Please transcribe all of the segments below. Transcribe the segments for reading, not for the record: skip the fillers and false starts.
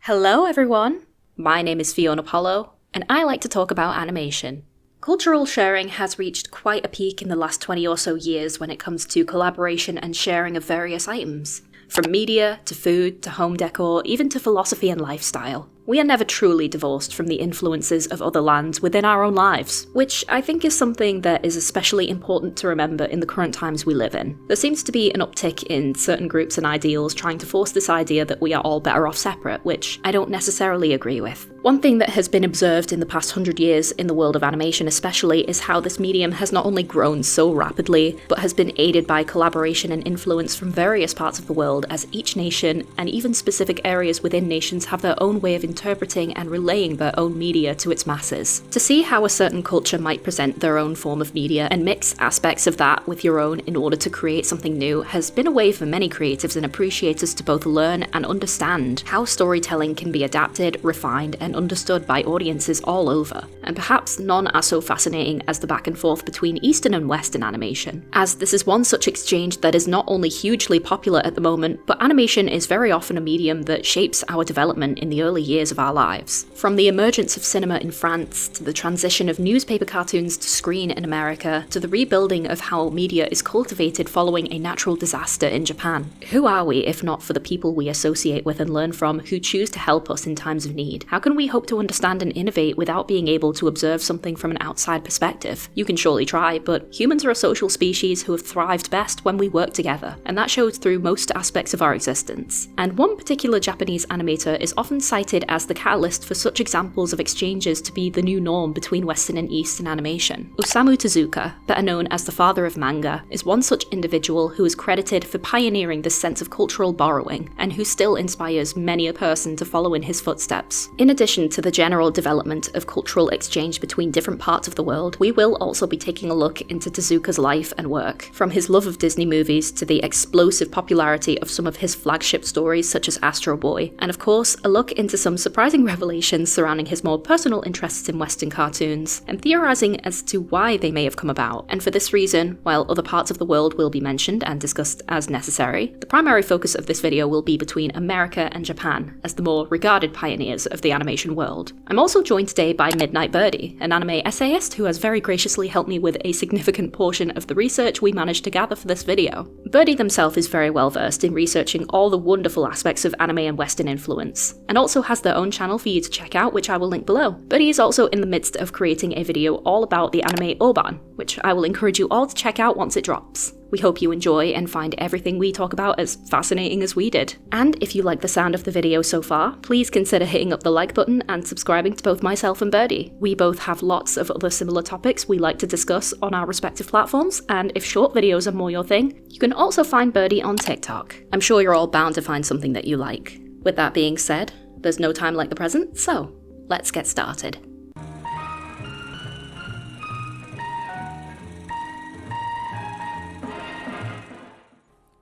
Hello everyone! My name is Fionapollo, and I like to talk about animation. Cultural sharing has reached quite a peak in the last 20 or so years when it comes to collaboration and sharing of various items. From media, to food, to home decor, even to philosophy and lifestyle. We are never truly divorced from the influences of other lands within our own lives, which I think is something that is especially important to remember in the current times we live in. There seems to be an uptick in certain groups and ideals trying to force this idea that we are all better off separate, which I don't necessarily agree with. One thing that has been observed in the past 100 years in the world of animation especially is how this medium has not only grown so rapidly, but has been aided by collaboration and influence from various parts of the world as each nation, and even specific areas within nations, have their own way of interpreting and relaying their own media to its masses. To see how a certain culture might present their own form of media and mix aspects of that with your own in order to create something new has been a way for many creatives and appreciators to both learn and understand how storytelling can be adapted, refined, and understood by audiences all over. And perhaps none are so fascinating as the back and forth between Eastern and Western animation, as this is one such exchange that is not only hugely popular at the moment, but animation is very often a medium that shapes our development in the early years of our lives. From the emergence of cinema in France, to the transition of newspaper cartoons to screen in America, to the rebuilding of how media is cultivated following a natural disaster in Japan. Who are we if not for the people we associate with and learn from who choose to help us in times of need? How can we hope to understand and innovate without being able to observe something from an outside perspective? You can surely try, but humans are a social species who have thrived best when we work together, and that shows through most aspects of our existence. And one particular Japanese animator is often cited as the catalyst for such examples of exchanges to be the new norm between Western and Eastern animation. Osamu Tezuka, better known as the father of manga, is one such individual who is credited for pioneering this sense of cultural borrowing, and who still inspires many a person to follow in his footsteps. In addition to the general development of cultural exchange between different parts of the world, we will also be taking a look into Tezuka's life and work, from his love of Disney movies to the explosive popularity of some of his flagship stories such as Astro Boy, and of course a look into some surprising revelations surrounding his more personal interests in Western cartoons, and theorizing as to why they may have come about. And for this reason, while other parts of the world will be mentioned and discussed as necessary, the primary focus of this video will be between America and Japan, as the more regarded pioneers of the animation world. I'm also joined today by Midnight Birdie, an anime essayist who has very graciously helped me with a significant portion of the research we managed to gather for this video. Birdie themselves is very well versed in researching all the wonderful aspects of anime and Western influence, and also has their own channel for you to check out, which I will link below. Birdie is also in the midst of creating a video all about the anime Oban, which I will encourage you all to check out once it drops. We hope you enjoy and find everything we talk about as fascinating as we did. And if you like the sound of the video so far, please consider hitting up the like button and subscribing to both myself and Birdie. We both have lots of other similar topics we like to discuss on our respective platforms, and if short videos are more your thing, you can also find Birdie on TikTok. I'm sure you're all bound to find something that you like. With that being said, there's no time like the present, so let's get started.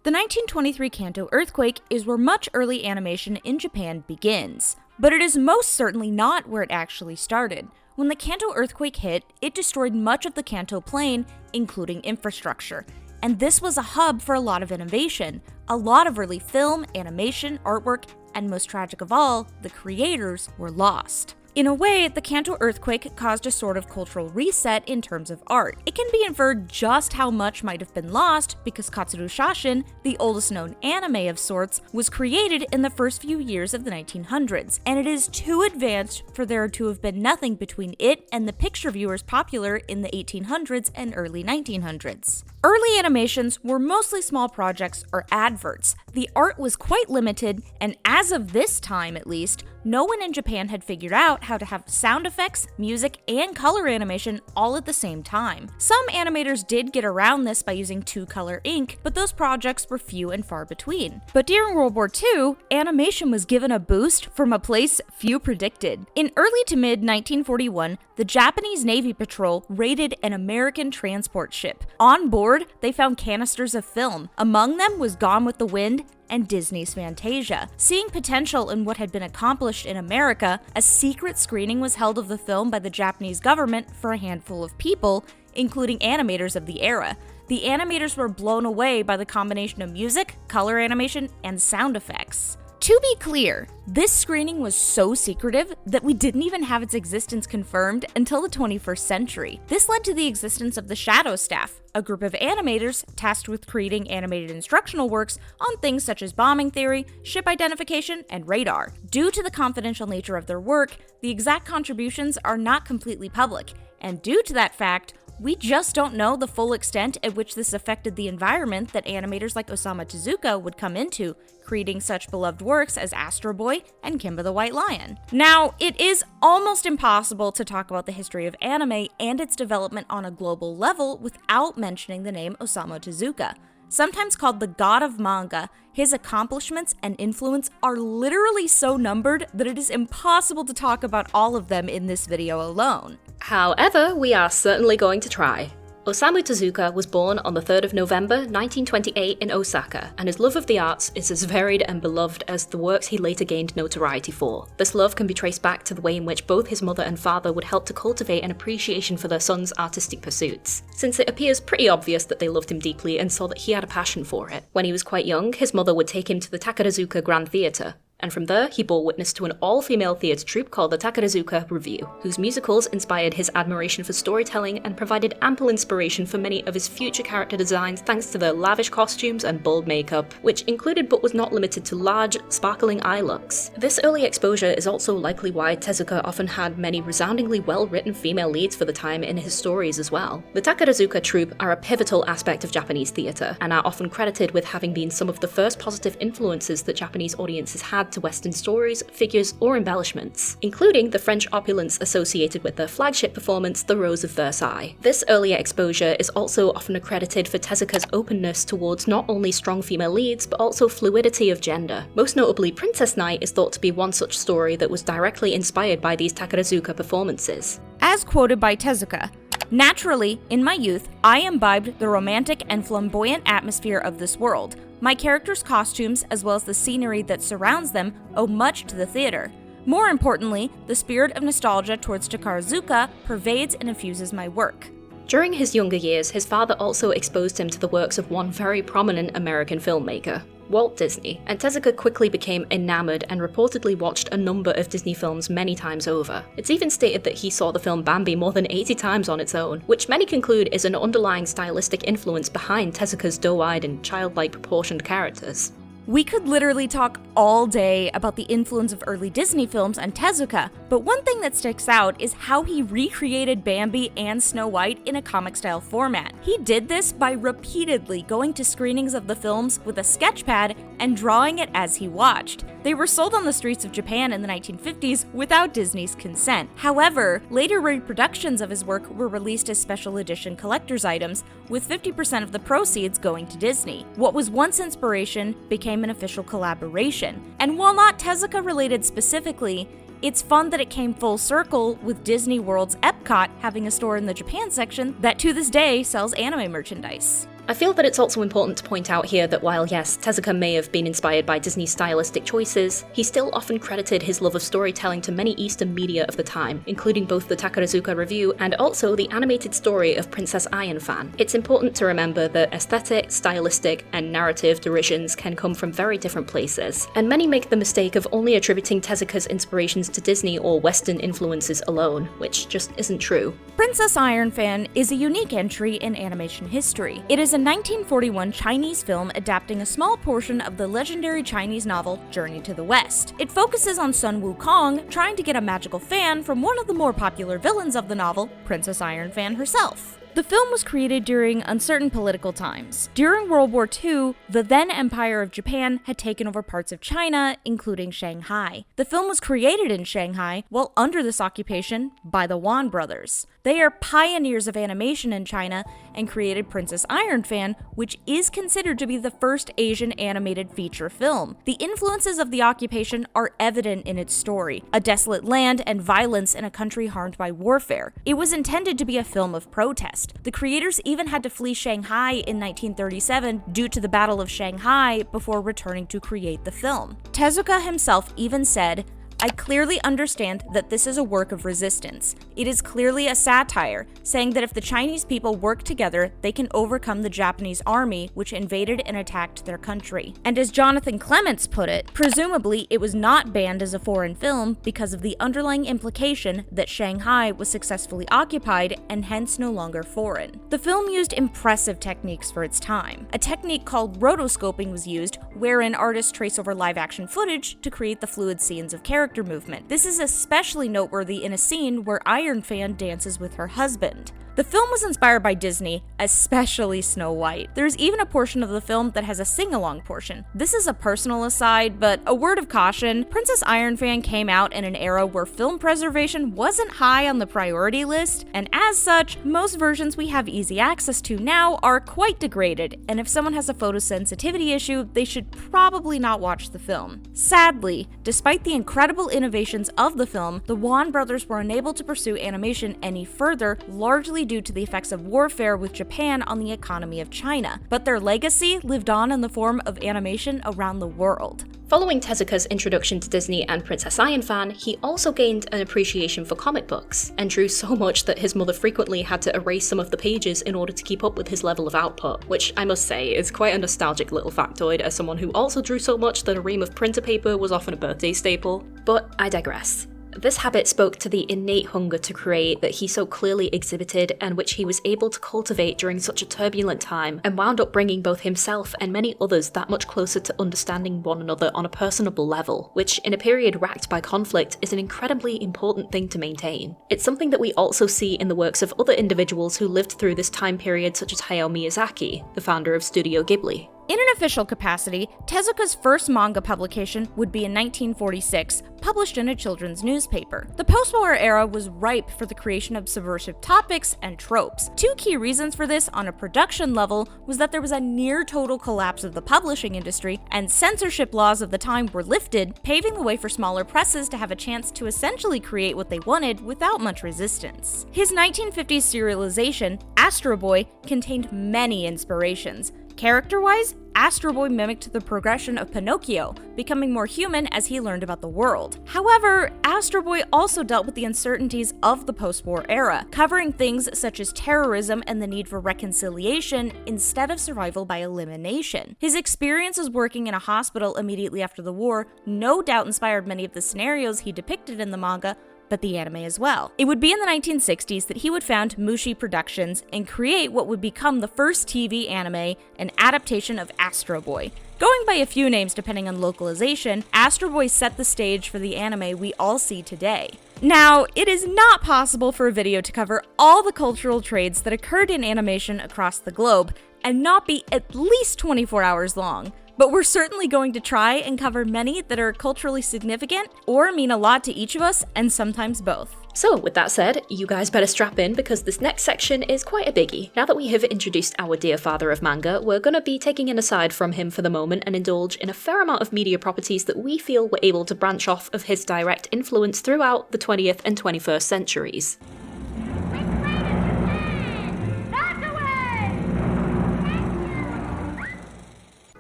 The 1923 Kanto earthquake is where much early animation in Japan begins, but it is most certainly not where it actually started. When the Kanto earthquake hit, it destroyed much of the Kanto plain, including infrastructure, and this was a hub for a lot of innovation. A lot of early film, animation, artwork, and most tragic of all, the creators were lost. In a way, the Kanto earthquake caused a sort of cultural reset in terms of art. It can be inferred just how much might have been lost because Katsuru Shashin, the oldest known anime of sorts, was created in the first few years of the 1900s, and it is too advanced for there to have been nothing between it and the picture viewers popular in the 1800s and early 1900s. Early animations were mostly small projects or adverts. The art was quite limited, and as of this time at least, no one in Japan had figured out how to have sound effects, music, and color animation all at the same time. Some animators did get around this by using two-color ink, but those projects were few and far between. But during World War II, animation was given a boost from a place few predicted. In early to mid-1941, the Japanese Navy Patrol raided an American transport ship. On board, they found canisters of film. Among them was Gone with the Wind and Disney's Fantasia. Seeing potential in what had been accomplished in America, a secret screening was held of the film by the Japanese government for a handful of people, including animators of the era. The animators were blown away by the combination of music, color animation, and sound effects. To be clear, this screening was so secretive that we didn't even have its existence confirmed until the 21st century. This led to the existence of the Shadow Staff, a group of animators tasked with creating animated instructional works on things such as bombing theory, ship identification, and radar. Due to the confidential nature of their work, the exact contributions are not completely public, and due to that fact, we just don't know the full extent at which this affected the environment that animators like Osamu Tezuka would come into, creating such beloved works as Astro Boy and Kimba the White Lion. Now, it is almost impossible to talk about the history of anime and its development on a global level without mentioning the name Osamu Tezuka. Sometimes called the god of manga, his accomplishments and influence are literally so numbered that it is impossible to talk about all of them in this video alone. However, we are certainly going to try. Osamu Tezuka was born on the 3rd of November 1928 in Osaka, and his love of the arts is as varied and beloved as the works he later gained notoriety for. This love can be traced back to the way in which both his mother and father would help to cultivate an appreciation for their son's artistic pursuits, since it appears pretty obvious that they loved him deeply and saw that he had a passion for it. When he was quite young, his mother would take him to the Takarazuka Grand Theatre, and from there he bore witness to an all-female theatre troupe called the Takarazuka Revue, whose musicals inspired his admiration for storytelling and provided ample inspiration for many of his future character designs thanks to their lavish costumes and bold makeup, which included but was not limited to large, sparkling eye looks. This early exposure is also likely why Tezuka often had many resoundingly well-written female leads for the time in his stories as well. The Takarazuka troupe are a pivotal aspect of Japanese theatre, and are often credited with having been some of the first positive influences that Japanese audiences had to Western stories, figures, or embellishments, including the French opulence associated with their flagship performance, The Rose of Versailles. This earlier exposure is also often accredited for Tezuka's openness towards not only strong female leads, but also fluidity of gender. Most notably, Princess Knight is thought to be one such story that was directly inspired by these Takarazuka performances. As quoted by Tezuka, "Naturally, in my youth, I imbibed the romantic and flamboyant atmosphere of this world. My characters' costumes, as well as the scenery that surrounds them, owe much to the theater. More importantly, the spirit of nostalgia towards Takarazuka pervades and infuses my work." During his younger years, his father also exposed him to the works of one very prominent American filmmaker, Walt Disney, and Tezuka quickly became enamored and reportedly watched a number of Disney films many times over. It's even stated that he saw the film Bambi more than 80 times on its own, which many conclude is an underlying stylistic influence behind Tezuka's doe-eyed and childlike proportioned characters. We could literally talk all day about the influence of early Disney films on Tezuka, but one thing that sticks out is how he recreated Bambi and Snow White in a comic-style format. He did this by repeatedly going to screenings of the films with a sketchpad and drawing it as he watched. They were sold on the streets of Japan in the 1950s without Disney's consent. However, later reproductions of his work were released as special edition collector's items, with 50% of the proceeds going to Disney. What was once inspiration became an official collaboration. And while not Tezuka related specifically, it's fun that it came full circle with Disney World's Epcot having a store in the Japan section that to this day sells anime merchandise. I feel that it's also important to point out here that while yes, Tezuka may have been inspired by Disney's stylistic choices, he still often credited his love of storytelling to many Eastern media of the time, including both the Takarazuka Revue and also the animated story of Princess Iron Fan. It's important to remember that aesthetic, stylistic, and narrative derisions can come from very different places, and many make the mistake of only attributing Tezuka's inspirations to Disney or Western influences alone, which just isn't true. Princess Iron Fan is a unique entry in animation history. It is a 1941 Chinese film adapting a small portion of the legendary Chinese novel Journey to the West. It focuses on Sun Wukong trying to get a magical fan from one of the more popular villains of the novel, Princess Iron Fan herself. The film was created during uncertain political times. During World War II, the then Empire of Japan had taken over parts of China, including Shanghai. The film was created in Shanghai while under this occupation by the Wan brothers. They are pioneers of animation in China and created Princess Iron Fan, which is considered to be the first Asian animated feature film. The influences of the occupation are evident in its story, a desolate land and violence in a country harmed by warfare. It was intended to be a film of protest. The creators even had to flee Shanghai in 1937 due to the Battle of Shanghai before returning to create the film. Tezuka himself even said, I clearly understand that this is a work of resistance. It is clearly a satire, saying that if the Chinese people work together, they can overcome the Japanese army, which invaded and attacked their country. And as Jonathan Clements put it, presumably it was not banned as a foreign film because of the underlying implication that Shanghai was successfully occupied and hence no longer foreign. The film used impressive techniques for its time. A technique called rotoscoping was used, wherein artists trace over live-action footage to create the fluid scenes of character movement. This is especially noteworthy in a scene where Iron Fan dances with her husband. The film was inspired by Disney, especially Snow White. There's even a portion of the film that has a sing-along portion. This is a personal aside, but a word of caution, Princess Iron Fan came out in an era where film preservation wasn't high on the priority list, and as such, most versions we have easy access to now are quite degraded, and if someone has a photosensitivity issue, they should probably not watch the film. Sadly, despite the incredible innovations of the film, the Wan brothers were unable to pursue animation any further, largely due to the effects of warfare with Japan on the economy of China, but their legacy lived on in the form of animation around the world. Following Tezuka's introduction to Disney and Princess Iron Fan, he also gained an appreciation for comic books, and drew so much that his mother frequently had to erase some of the pages in order to keep up with his level of output, which I must say is quite a nostalgic little factoid as someone who also drew so much that a ream of printer paper was often a birthday staple. But I digress. This habit spoke to the innate hunger to create that he so clearly exhibited and which he was able to cultivate during such a turbulent time, and wound up bringing both himself and many others that much closer to understanding one another on a personable level, which in a period racked by conflict is an incredibly important thing to maintain. It's something that we also see in the works of other individuals who lived through this time period, such as Hayao Miyazaki, the founder of Studio Ghibli. In an official capacity, Tezuka's first manga publication would be in 1946, published in a children's newspaper. The post-war era was ripe for the creation of subversive topics and tropes. Two key reasons for this on a production level was that there was a near-total collapse of the publishing industry, and censorship laws of the time were lifted, paving the way for smaller presses to have a chance to essentially create what they wanted without much resistance. His 1950s serialization, Astro Boy, contained many inspirations. Character-wise, Astro Boy mimicked the progression of Pinocchio, becoming more human as he learned about the world. However, Astro Boy also dealt with the uncertainties of the post-war era, covering things such as terrorism and the need for reconciliation instead of survival by elimination. His experiences working in a hospital immediately after the war no doubt inspired many of the scenarios he depicted in the manga, but the anime as well. It would be in the 1960s that he would found Mushi Productions and create what would become the first TV anime, an adaptation of Astro Boy. Going by a few names depending on localization, Astro Boy set the stage for the anime we all see today. Now, it is not possible for a video to cover all the cultural trades that occurred in animation across the globe, and not be at least 24 hours long. But we're certainly going to try and cover many that are culturally significant or mean a lot to each of us, and sometimes both. So with that said, you guys better strap in because this next section is quite a biggie. Now that we have introduced our dear father of manga, we're gonna be taking an aside from him for the moment and indulge in a fair amount of media properties that we feel were able to branch off of his direct influence throughout the 20th and 21st centuries.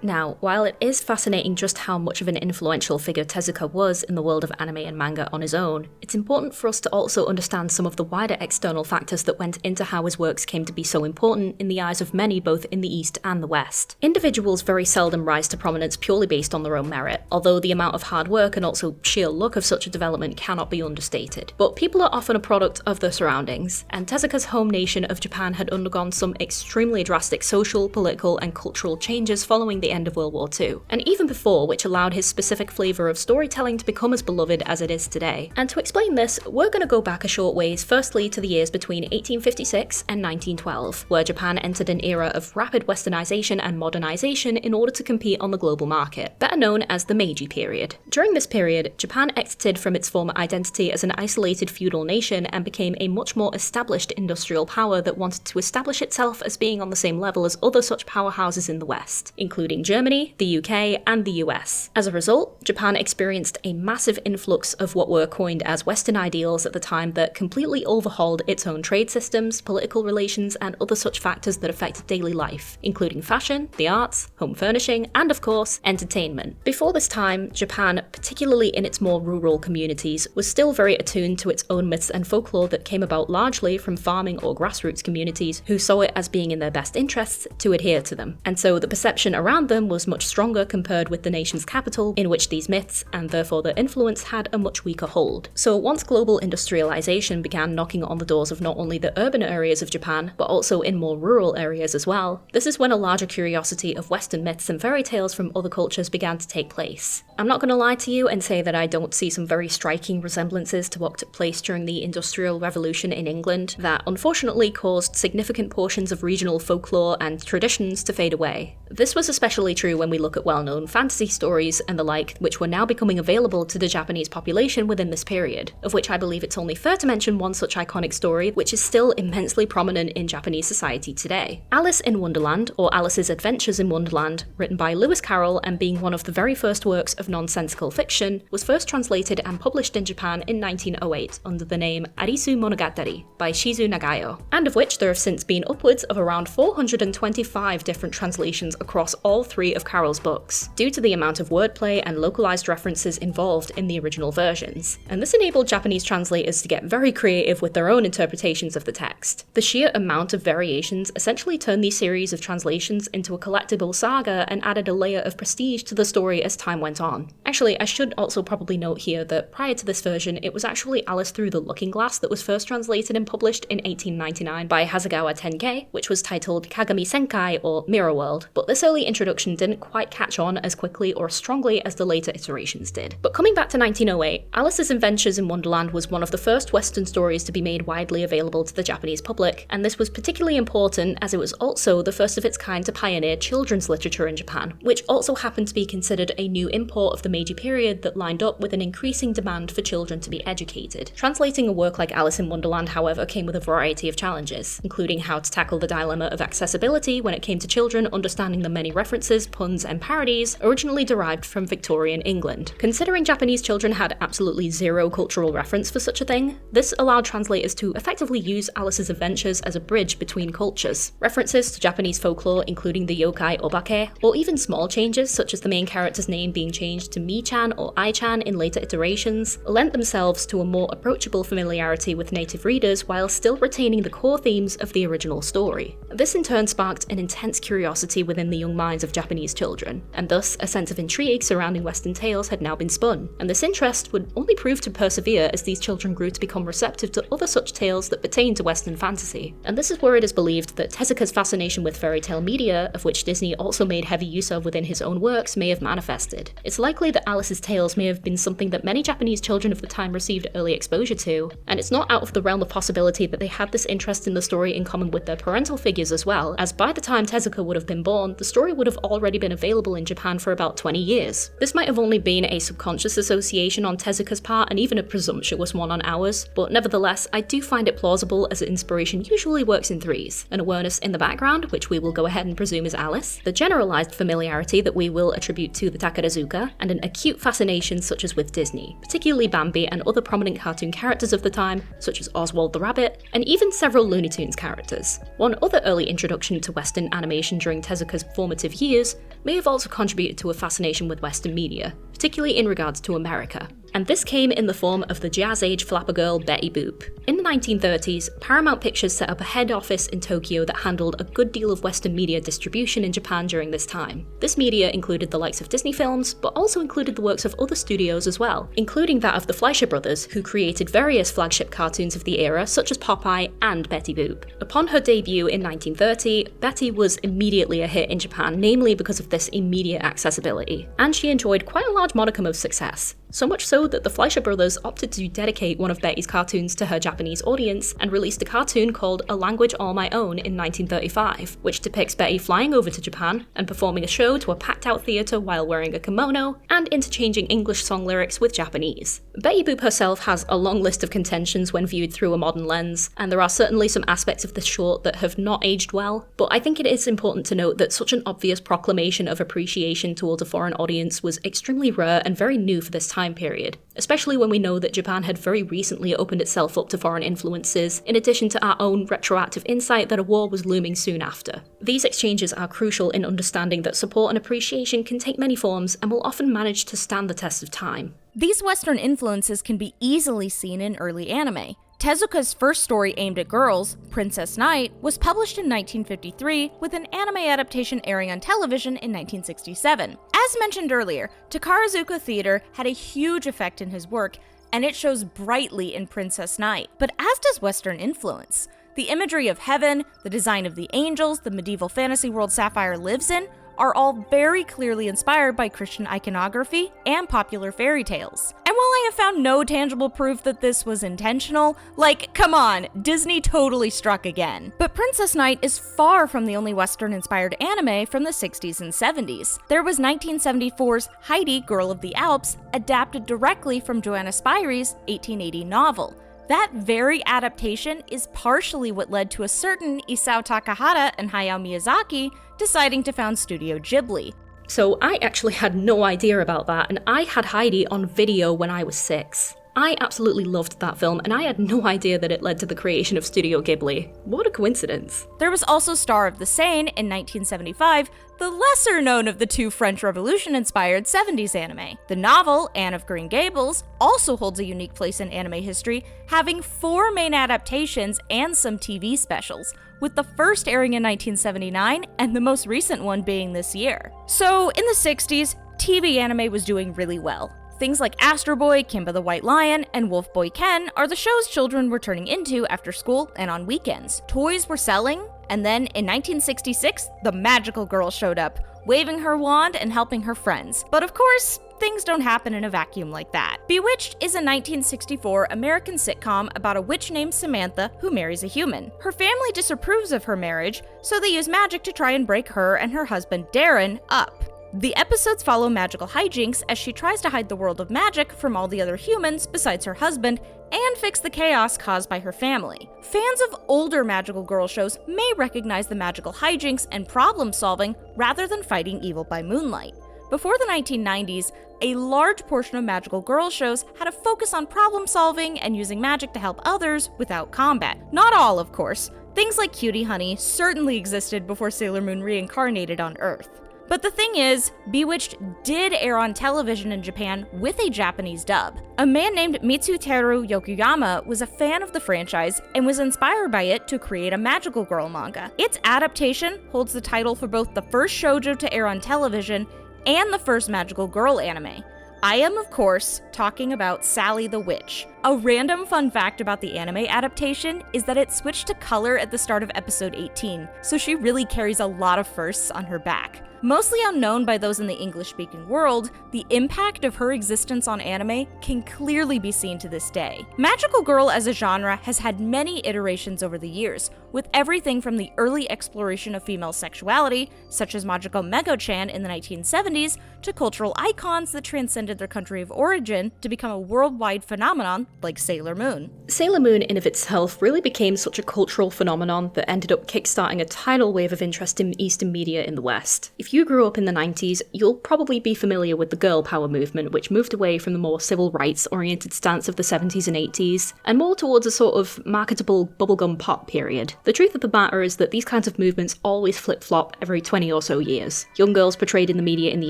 Now, while it is fascinating just how much of an influential figure Tezuka was in the world of anime and manga on his own, it's important for us to also understand some of the wider external factors that went into how his works came to be so important in the eyes of many both in the East and the West. Individuals very seldom rise to prominence purely based on their own merit, although the amount of hard work and also sheer luck of such a development cannot be understated. But people are often a product of their surroundings, and Tezuka's home nation of Japan had undergone some extremely drastic social, political, and cultural changes following the end of World War II, and even before, which allowed his specific flavour of storytelling to become as beloved as it is today. And to explain this, we're going to go back a short ways, firstly to the years between 1856 and 1912, where Japan entered an era of rapid westernization and modernization in order to compete on the global market, better known as the Meiji period. During this period, Japan exited from its former identity as an isolated feudal nation and became a much more established industrial power that wanted to establish itself as being on the same level as other such powerhouses in the West, including including Germany, the UK, and the US. As a result, Japan experienced a massive influx of what were coined as Western ideals at the time that completely overhauled its own trade systems, political relations, and other such factors that affected daily life, including fashion, the arts, home furnishing, and of course, entertainment. Before this time, Japan, particularly in its more rural communities, was still very attuned to its own myths and folklore that came about largely from farming or grassroots communities who saw it as being in their best interests to adhere to them. And so the perception around them was much stronger compared with the nation's capital, in which these myths, and therefore their influence, had a much weaker hold. So once global industrialization began knocking on the doors of not only the urban areas of Japan, but also in more rural areas as well, this is when a larger curiosity of Western myths and fairy tales from other cultures began to take place. I'm not going to lie to you and say that I don't see some very striking resemblances to what took place during the Industrial Revolution in England that unfortunately caused significant portions of regional folklore and traditions to fade away. This was especially true when we look at well-known fantasy stories and the like, which were now becoming available to the Japanese population within this period, of which I believe it's only fair to mention one such iconic story, which is still immensely prominent in Japanese society today. Alice in Wonderland, or Alice's Adventures in Wonderland, written by Lewis Carroll and being one of the very first works of nonsensical fiction, was first translated and published in Japan in 1908 under the name Arisu Monogatari by Shizu Nagayo, and of which there have since been upwards of around 425 different translations across all three of Carroll's books, due to the amount of wordplay and localized references involved in the original versions. And this enabled Japanese translators to get very creative with their own interpretations of the text. The sheer amount of variations essentially turned these series of translations into a collectible saga and added a layer of prestige to the story as time went on. Actually, I should also probably note here that prior to this version, it was actually Alice Through the Looking Glass that was first translated and published in 1899 by Hasegawa Tenkei, which was titled Kagami Senkai, or Mirror World, but this early introduction didn't quite catch on as quickly or strongly as the later iterations did. But coming back to 1908, Alice's Adventures in Wonderland was one of the first Western stories to be made widely available to the Japanese public, and this was particularly important as it was also the first of its kind to pioneer children's literature in Japan, which also happened to be considered a new import of the Meiji period that lined up with an increasing demand for children to be educated. Translating a work like Alice in Wonderland, however, came with a variety of challenges, including how to tackle the dilemma of accessibility when it came to children understanding the many references, puns, and parodies originally derived from Victorian England. Considering Japanese children had absolutely zero cultural reference for such a thing, this allowed translators to effectively use Alice's adventures as a bridge between cultures. References to Japanese folklore, including the yokai obake, or even small changes such as the main character's name being changed to Mi-chan or Ai-chan in later iterations, lent themselves to a more approachable familiarity with native readers while still retaining the core themes of the original story. This in turn sparked an intense curiosity within the young minds of Japanese children, and thus a sense of intrigue surrounding Western tales had now been spun, and this interest would only prove to persevere as these children grew to become receptive to other such tales that pertain to Western fantasy. And this is where it is believed that Tezuka's fascination with fairy tale media, of which Disney also made heavy use of within his own works, may have manifested. It's likely that Alice's tales may have been something that many Japanese children of the time received early exposure to, and it's not out of the realm of possibility that they had this interest in the story in common with their parental figures as well, as by the time Tezuka would have been born, the story would have already been available in Japan for about 20 years. This might have only been a subconscious association on Tezuka's part and even a presumptuous one on ours, but nevertheless, I do find it plausible as inspiration usually works in threes: an awareness in the background, which we will go ahead and presume is Alice, the generalized familiarity that we will attribute to the Takarazuka, and an acute fascination such as with Disney, particularly Bambi and other prominent cartoon characters of the time, such as Oswald the Rabbit, and even several Looney Tunes characters. One other early introduction to Western animation during Tezuka's formative years may have also contributed to a fascination with Western media, particularly in regards to America. And this came in the form of the Jazz Age flapper girl Betty Boop. In the 1930s, Paramount Pictures set up a head office in Tokyo that handled a good deal of Western media distribution in Japan during this time. This media included the likes of Disney films, but also included the works of other studios as well, including that of the Fleischer brothers, who created various flagship cartoons of the era, such as Popeye and Betty Boop. Upon her debut in 1930, Betty was immediately a hit in Japan, namely because of this immediate accessibility, and she enjoyed quite a large modicum of success. So much so so that the Fleischer brothers opted to dedicate one of Betty's cartoons to her Japanese audience and released a cartoon called A Language All My Own in 1935, which depicts Betty flying over to Japan and performing a show to a packed-out theatre while wearing a kimono and interchanging English song lyrics with Japanese. Betty Boop herself has a long list of contentions when viewed through a modern lens, and there are certainly some aspects of this short that have not aged well, but I think it is important to note that such an obvious proclamation of appreciation towards a foreign audience was extremely rare and very new for this time period, especially when we know that Japan had very recently opened itself up to foreign influences, in addition to our own retroactive insight that a war was looming soon after. These exchanges are crucial in understanding that support and appreciation can take many forms and will often manage to stand the test of time. These Western influences can be easily seen in early anime. Tezuka's first story aimed at girls, Princess Knight, was published in 1953, with an anime adaptation airing on television in 1967. As mentioned earlier, Takarazuka Theater had a huge effect in his work, and it shows brightly in Princess Knight. But as does Western influence. The imagery of heaven, the design of the angels, the medieval fantasy world Sapphire lives in, are all very clearly inspired by Christian iconography and popular fairy tales. And while I have found no tangible proof that this was intentional, like, come on, Disney totally struck again. But Princess Knight is far from the only Western-inspired anime from the 60s and 70s. There was 1974's Heidi, Girl of the Alps, adapted directly from Joanna Spyri's 1880 novel. That very adaptation is partially what led to a certain Isao Takahata and Hayao Miyazaki deciding to found Studio Ghibli. So I actually had no idea about that, and I had Heidi on video when I was 6. I absolutely loved that film, and I had no idea that it led to the creation of Studio Ghibli. What a coincidence. There was also Star of the Seine in 1975, the lesser known of the two French Revolution-inspired 70s anime. The novel, Anne of Green Gables, also holds a unique place in anime history, having 4 main adaptations and some TV specials, with the first airing in 1979 and the most recent one being this year. So, in the 60s, TV anime was doing really well. Things like Astro Boy, Kimba the White Lion, and Wolf Boy Ken are the shows children were turning into after school and on weekends. Toys were selling, and then in 1966, the magical girl showed up, waving her wand and helping her friends. But of course, things don't happen in a vacuum like that. Bewitched is a 1964 American sitcom about a witch named Samantha who marries a human. Her family disapproves of her marriage, so they use magic to try and break her and her husband, Darren, up. The episodes follow magical hijinks as she tries to hide the world of magic from all the other humans besides her husband and fix the chaos caused by her family. Fans of older magical girl shows may recognize the magical hijinks and problem solving rather than fighting evil by moonlight. Before the 1990s, a large portion of magical girl shows had a focus on problem solving and using magic to help others without combat. Not all, of course. Things like Cutie Honey certainly existed before Sailor Moon reincarnated on Earth. But the thing is, Bewitched did air on television in Japan with a Japanese dub. A man named Mitsuteru Yokoyama was a fan of the franchise and was inspired by it to create a magical girl manga. Its adaptation holds the title for both the first shoujo to air on television and the first magical girl anime. I am, of course, talking about Sally the Witch. A random fun fact about the anime adaptation is that it switched to color at the start of episode 18, so she really carries a lot of firsts on her back. Mostly unknown by those in the English-speaking world, the impact of her existence on anime can clearly be seen to this day. Magical girl as a genre has had many iterations over the years, with everything from the early exploration of female sexuality, such as Magical Mego-chan in the 1970s, to cultural icons that transcended their country of origin to become a worldwide phenomenon like Sailor Moon. Sailor Moon in of itself really became such a cultural phenomenon that ended up kickstarting a tidal wave of interest in Eastern media in the West. If you grew up in the 90s, you'll probably be familiar with the girl power movement, which moved away from the more civil rights-oriented stance of the 70s and 80s, and more towards a sort of marketable bubblegum pop period. The truth of the matter is that these kinds of movements always flip-flop every 20 or so years. Young girls portrayed in the media in the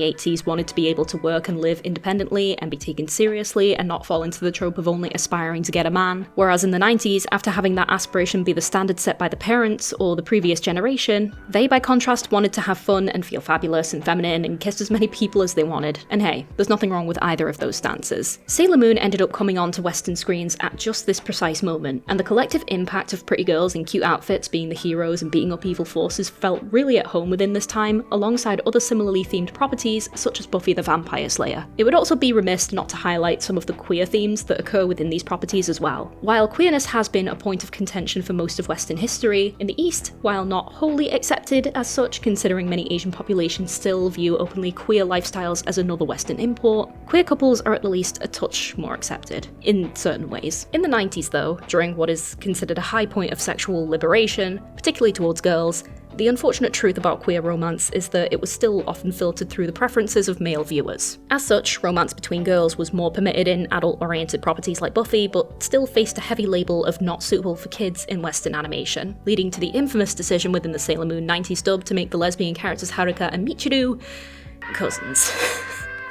80s wanted to be able to work and live independently and be taken seriously and not fall into the trope of only aspiring to get a man, whereas in the 90s, after having that aspiration be the standard set by the parents or the previous generation, they by contrast wanted to have fun and feel fabulous and feminine and kissed as many people as they wanted. And hey, there's nothing wrong with either of those stances. Sailor Moon ended up coming onto Western screens at just this precise moment, and the collective impact of pretty girls in cute outfits being the heroes and beating up evil forces felt really at home within this time, alongside other similarly themed properties such as Buffy the Vampire Slayer. It would also be remiss not to highlight some of the queer themes that occur within these properties as well. While queerness has been a point of contention for most of Western history, in the East, while not wholly accepted as such, considering many Asian populations still view openly queer lifestyles as another Western import, queer couples are at least a touch more accepted, in certain ways. In the 90s though, during what is considered a high point of sexual liberation, particularly towards girls, the unfortunate truth about queer romance is that it was still often filtered through the preferences of male viewers. As such, romance between girls was more permitted in adult-oriented properties like Buffy, but still faced a heavy label of not suitable for kids in Western animation, leading to the infamous decision within the Sailor Moon 90s dub to make the lesbian characters Haruka and Michiru cousins.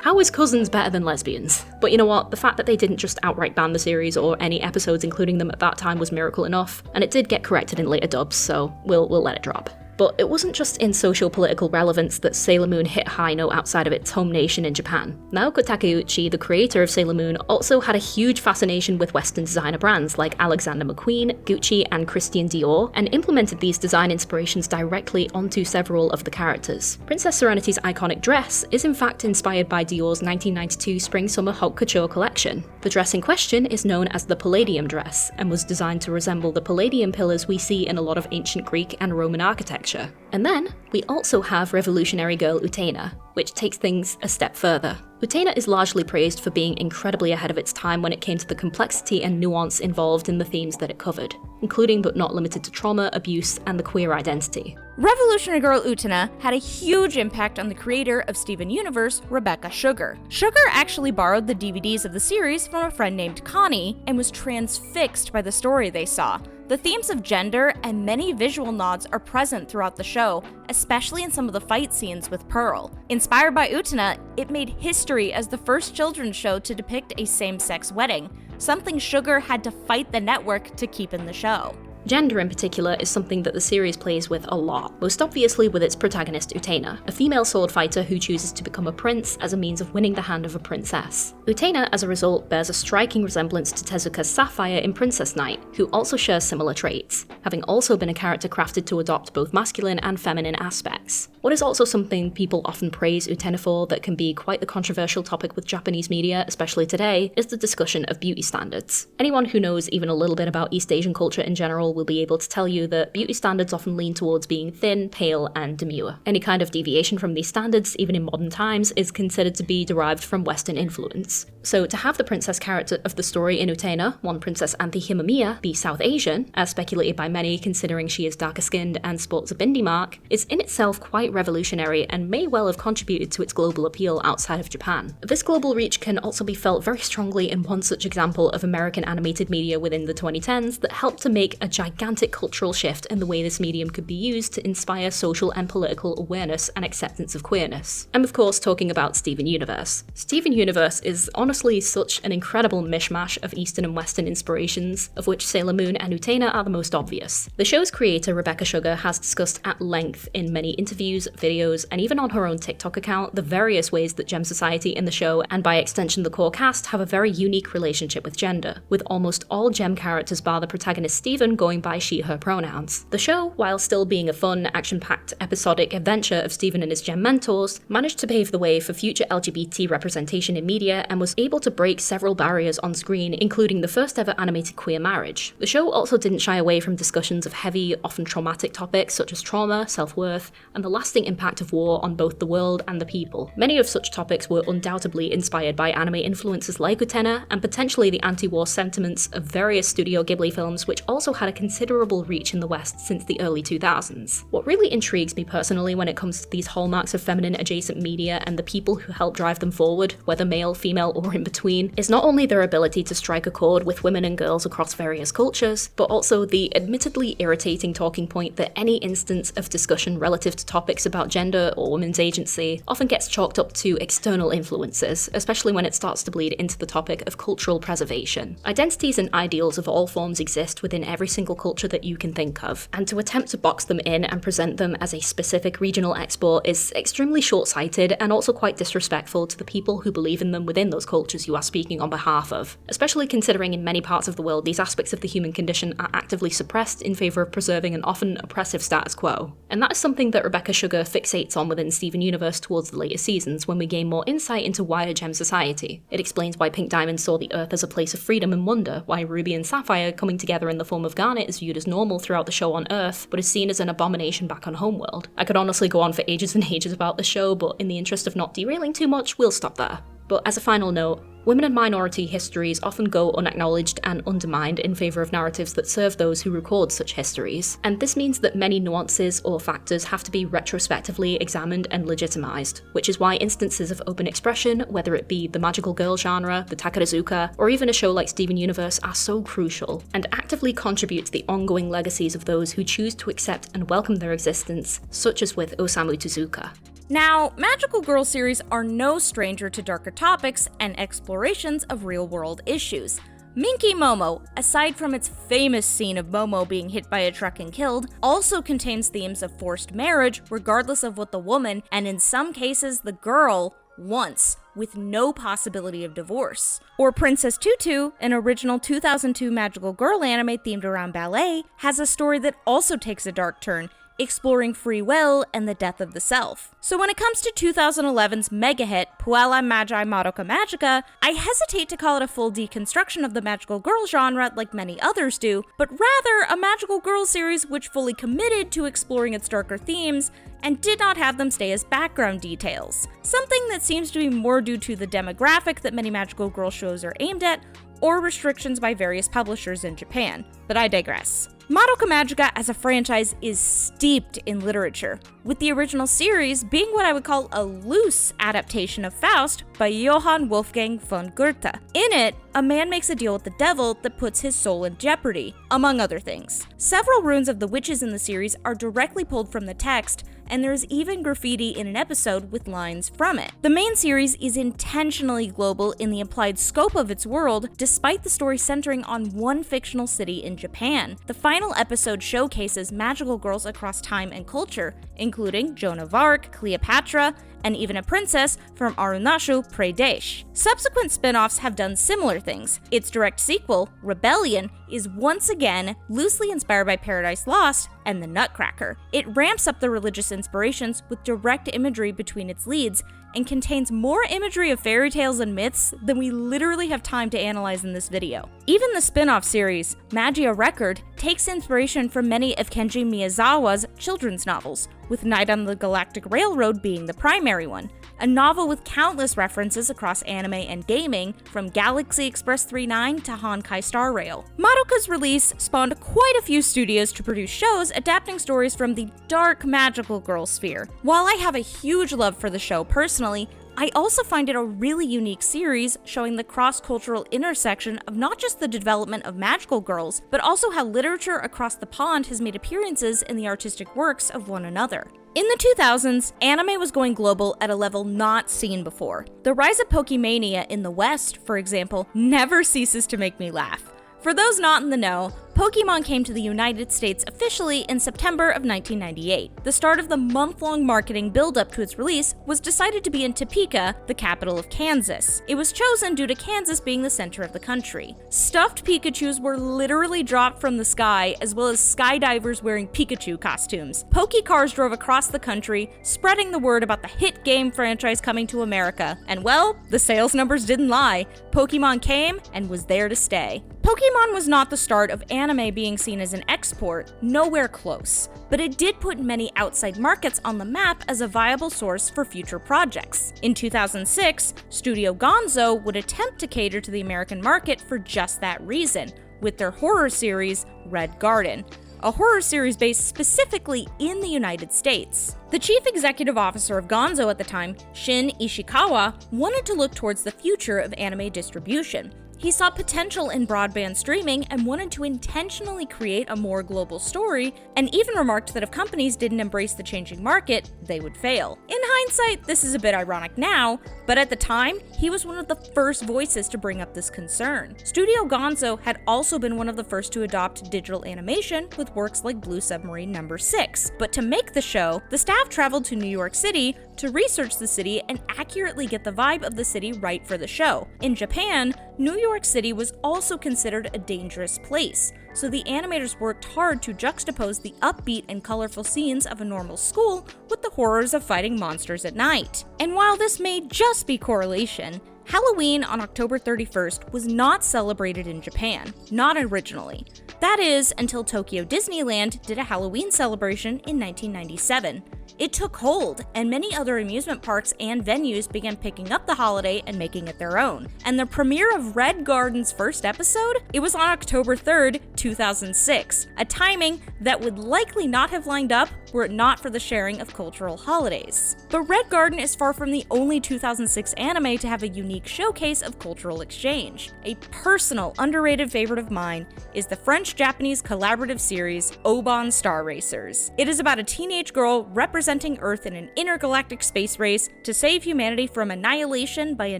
How is cousins better than lesbians? But you know what, the fact that they didn't just outright ban the series or any episodes including them at that time was miracle enough, and it did get corrected in later dubs, so we'll let it drop. But it wasn't just in socio-political relevance that Sailor Moon hit a high note outside of its home nation in Japan. Naoko Takeuchi, the creator of Sailor Moon, also had a huge fascination with Western designer brands like Alexander McQueen, Gucci, and Christian Dior, and implemented these design inspirations directly onto several of the characters. Princess Serenity's iconic dress is in fact inspired by Dior's 1992 Spring-Summer Haute Couture collection. The dress in question is known as the Palladium dress, and was designed to resemble the Palladium pillars we see in a lot of ancient Greek and Roman architecture. And then, we also have revolutionary girl Utena, which takes things a step further. Utena is largely praised for being incredibly ahead of its time when it came to the complexity and nuance involved in the themes that it covered, including but not limited to trauma, abuse, and the queer identity. Revolutionary Girl Utena had a huge impact on the creator of Steven Universe, Rebecca Sugar. Sugar actually borrowed the DVDs of the series from a friend named Connie and was transfixed by the story they saw. The themes of gender and many visual nods are present throughout the show, especially in some of the fight scenes with Pearl. Inspired by Utena, it made history as the first children's show to depict a same-sex wedding, something Sugar had to fight the network to keep in the show. Gender in particular is something that the series plays with a lot, most obviously with its protagonist Utena, a female sword fighter who chooses to become a prince as a means of winning the hand of a princess. Utena, as a result, bears a striking resemblance to Tezuka's Sapphire in Princess Knight, who also shares similar traits, having also been a character crafted to adopt both masculine and feminine aspects. What is also something people often praise Utena for that can be quite the controversial topic with Japanese media, especially today, is the discussion of beauty standards. Anyone who knows even a little bit about East Asian culture in general will be able to tell you that beauty standards often lean towards being thin, pale, and demure. Any kind of deviation from these standards, even in modern times, is considered to be derived from Western influence. So to have the princess character of the story in Utena, one Princess Anthy Himamiya, be South Asian, as speculated by many considering she is darker skinned and sports a bindi mark, is in itself quite revolutionary and may well have contributed to its global appeal outside of Japan. This global reach can also be felt very strongly in one such example of American animated media within the 2010s that helped to make a gigantic cultural shift in the way this medium could be used to inspire social and political awareness and acceptance of queerness. I'm of course talking about Steven Universe. Steven Universe is honestly such an incredible mishmash of Eastern and Western inspirations, of which Sailor Moon and Utena are the most obvious. The show's creator, Rebecca Sugar, has discussed at length in many interviews, videos, and even on her own TikTok account the various ways that Gem Society in the show, and by extension the core cast, have a very unique relationship with gender, with almost all Gem characters bar the protagonist Steven going by she/her pronouns. The show, while still being a fun, action-packed, episodic adventure of Steven and his Gem mentors, managed to pave the way for future LGBT representation in media and was able to break several barriers on screen, including the first ever animated queer marriage. The show also didn't shy away from discussions of heavy, often traumatic topics such as trauma, self-worth, and the lasting impact of war on both the world and the people. Many of such topics were undoubtedly inspired by anime influences like Utena, and potentially the anti-war sentiments of various Studio Ghibli films, which also had a considerable reach in the West since the early 2000s. What really intrigues me personally when it comes to these hallmarks of feminine adjacent media and the people who help drive them forward, whether male, female, or in between, is not only their ability to strike a chord with women and girls across various cultures, but also the admittedly irritating talking point that any instance of discussion relative to topics about gender or women's agency often gets chalked up to external influences, especially when it starts to bleed into the topic of cultural preservation. Identities and ideals of all forms exist within every single single culture that you can think of. And to attempt to box them in and present them as a specific regional export is extremely short-sighted and also quite disrespectful to the people who believe in them within those cultures you are speaking on behalf of, especially considering in many parts of the world these aspects of the human condition are actively suppressed in favour of preserving an often oppressive status quo. And that is something that Rebecca Sugar fixates on within Steven Universe towards the later seasons when we gain more insight into wider gem society. It explains why Pink Diamond saw the Earth as a place of freedom and wonder, why Ruby and Sapphire coming together in the form of Garnet is viewed as normal throughout the show on Earth, but is seen as an abomination back on Homeworld. I could honestly go on for ages and ages about the show, but in the interest of not derailing too much, we'll stop there. But as a final note, women and minority histories often go unacknowledged and undermined in favour of narratives that serve those who record such histories, and this means that many nuances or factors have to be retrospectively examined and legitimised, which is why instances of open expression, whether it be the magical girl genre, the Takarazuka, or even a show like Steven Universe, are so crucial, and actively contribute to the ongoing legacies of those who choose to accept and welcome their existence, such as with Osamu Tezuka. Now, magical girl series are no stranger to darker topics and explorations of real-world issues. Minky Momo, aside from its famous scene of Momo being hit by a truck and killed, also contains themes of forced marriage regardless of what the woman, and in some cases the girl, wants, with no possibility of divorce. Or Princess Tutu, an original 2002 magical girl anime themed around ballet, has a story that also takes a dark turn, exploring free will and the death of the self. So when it comes to 2011's mega hit, Puella Magi Madoka Magica, I hesitate to call it a full deconstruction of the magical girl genre like many others do, but rather a magical girl series which fully committed to exploring its darker themes and did not have them stay as background details. Something that seems to be more due to the demographic that many magical girl shows are aimed at, or restrictions by various publishers in Japan. But I digress. Madoka Magica as a franchise is steeped in literature, with the original series being what I would call a loose adaptation of Faust by Johann Wolfgang von Goethe. In it, a man makes a deal with the devil that puts his soul in jeopardy, among other things. Several runes of the witches in the series are directly pulled from the text, and there's even graffiti in an episode with lines from it. The main series is intentionally global in the implied scope of its world, despite the story centering on one fictional city in Japan. The final episode showcases magical girls across time and culture, including Joan of Arc, Cleopatra, and even a princess from Arunachal Pradesh. Subsequent spin-offs have done similar things. Its direct sequel, Rebellion, is once again loosely inspired by Paradise Lost and The Nutcracker. It ramps up the religious inspirations with direct imagery between its leads and contains more imagery of fairy tales and myths than we literally have time to analyze in this video. Even the spin-off series, Magia Record, takes inspiration from many of Kenji Miyazawa's children's novels, with Night on the Galactic Railroad being the primary one, a novel with countless references across anime and gaming, from Galaxy Express 39 to Honkai Star Rail. Madoka's release spawned quite a few studios to produce shows adapting stories from the dark magical girl sphere. While I have a huge love for the show personally, I also find it a really unique series showing the cross-cultural intersection of not just the development of magical girls, but also how literature across the pond has made appearances in the artistic works of one another. In the 2000s, anime was going global at a level not seen before. The rise of Pokemania in the West, for example, never ceases to make me laugh. For those not in the know, Pokemon came to the United States officially in September of 1998. The start of the month-long marketing build-up to its release was decided to be in Topeka, the capital of Kansas. It was chosen due to Kansas being the center of the country. Stuffed Pikachus were literally dropped from the sky, as well as skydivers wearing Pikachu costumes. Pokecars drove across the country, spreading the word about the hit game franchise coming to America. And well, the sales numbers didn't lie. Pokemon came and was there to stay. Pokemon was not the start of anime being seen as an export, nowhere close, but it did put many outside markets on the map as a viable source for future projects. In 2006, Studio Gonzo would attempt to cater to the American market for just that reason, with their horror series, Red Garden, a horror series based specifically in the United States. The chief executive officer of Gonzo at the time, Shin Ishikawa, wanted to look towards the future of anime distribution. He saw potential in broadband streaming and wanted to intentionally create a more global story, and even remarked that if companies didn't embrace the changing market, they would fail. In hindsight, this is a bit ironic now, but at the time, he was one of the first voices to bring up this concern. Studio Gonzo had also been one of the first to adopt digital animation with works like Blue Submarine No. 6. But to make the show, the staff traveled to New York City to research the city and accurately get the vibe of the city right for the show. In Japan, New York City was also considered a dangerous place, so the animators worked hard to juxtapose the upbeat and colorful scenes of a normal school with the horrors of fighting monsters at night. And while this may just be correlation, Halloween on October 31st was not celebrated in Japan, not originally. That is, until Tokyo Disneyland did a Halloween celebration in 1997. It took hold, and many other amusement parks and venues began picking up the holiday and making it their own. And the premiere of Red Garden's first episode? It was on October 3rd, 2006, a timing that would likely not have lined up were it not for the sharing of cultural holidays. But Red Garden is far from the only 2006 anime to have a unique showcase of cultural exchange. A personal, underrated favorite of mine is the French-Japanese collaborative series Oban Star Racers. It is about a teenage girl representing Earth in an intergalactic space race to save humanity from annihilation by a